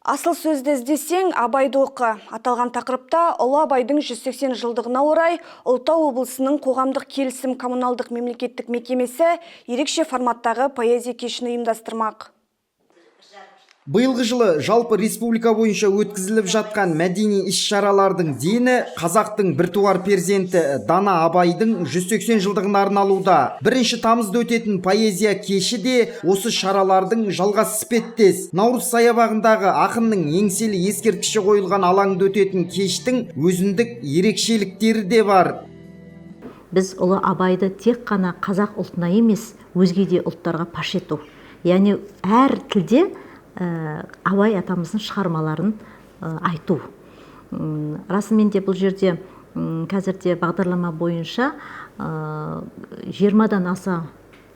Асыл сөзді іздесең, Абайды оқы. Аталған тақырыпта Ұлы Абайдың 180 жылдығына орай Ұлытау облысының қоғамдық келісім коммуналдық мемлекеттік мекемесі ерекше форматтағы поэзия кешін ұйымдастырмақ. Биылғы жылы жалпы республика бойынша өткізіліп жатқан мәдени іс-шаралардың дені қазақтың біртуар перзенті Дана Абайдың 180 жылдығына арналуда. 1 тамызда өтетін поэзия кеші де осы шаралардың жалғас іспеттес. Наурыз саябағындағы ақынның еңселі ескерткіші қойылған алаңда өтетін кештің өзіндік ерекшеліктері де бар. Біз Ұлы Абайды тек қана қазақ ұлтына емес, өзге де ұлттарға паш ету. Яғни әр тілде Абай атамыздың шығармаларын айту. Расымен де бұл жерде қазірде бағдарлама бойынша 20-дан аса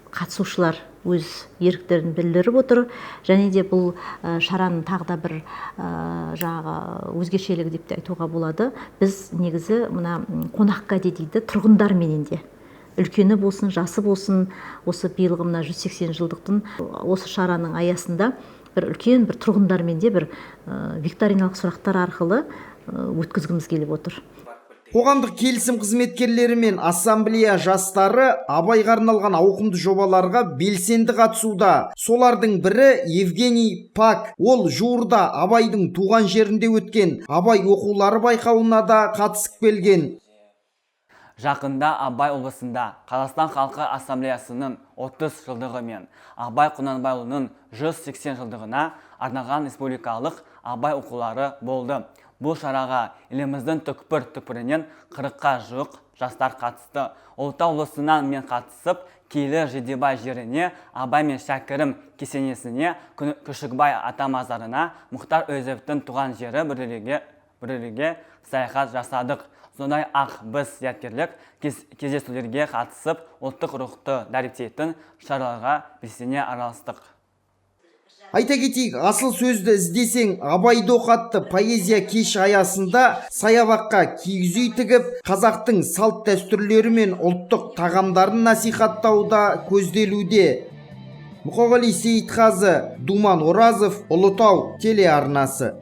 қатысушылар өз еріктерін білдіріп отыр. Және де бұл шараның тағы да бір өзгешелігі деп те айтуға болады. Біз негізі мына қонаққа дейді тұрғындар менен де. Үлкені болсын, жасы болсын, осы биылғы мына 180 жылдықтың осы шараның аясында бір үлкен бір тұрғындармен де бір викториналық сұрақтар арқылы өткізгіміз келіп отыр. Қоғамдық келісім қызметкерлері мен ассамблея жастары Абайға арналған ауқымды жобаларға белсенді қатысуда. Солардың бірі Евгений Пак. Ол жуырда Абайдың туған жерінде өткен Абай оқулары байқауына да қатысып келген. Жақында Абай облысында Қазақстан халқы ассамблеясының 30 жылдығы мен Абай Құнанбайұлының 180 жылдығына арналған республикалық Абай оқулары болды. Бұл шараға еліміздің түкпір-түкпірінен 40-қа жуық жастар қатысты. Ұлытау облысынан мен қатысып, Келі Жидебай жеріне, Абай мен Шәкірім кесенесіне, Күшікбай ата мазарына, Мұхтар Әуезовтің туған жері бірліге саяхат жасадық. Сондай ақ біз зияткерлік кездесулерге қатысып, ұлттық рухты дәріптейтін шараларға белсене араластық. Айта кетейік, асыл сөзді іздесең Абайды оқы поэзия кеші аясында саябаққа киіз үй тігіп, қазақтың салт дәстүрлері мен ұлттық тағамдарын насихаттауда көзделуде. Мұқағали Сейітқазы, Думан Оразов, Ұлытау телеарнасы.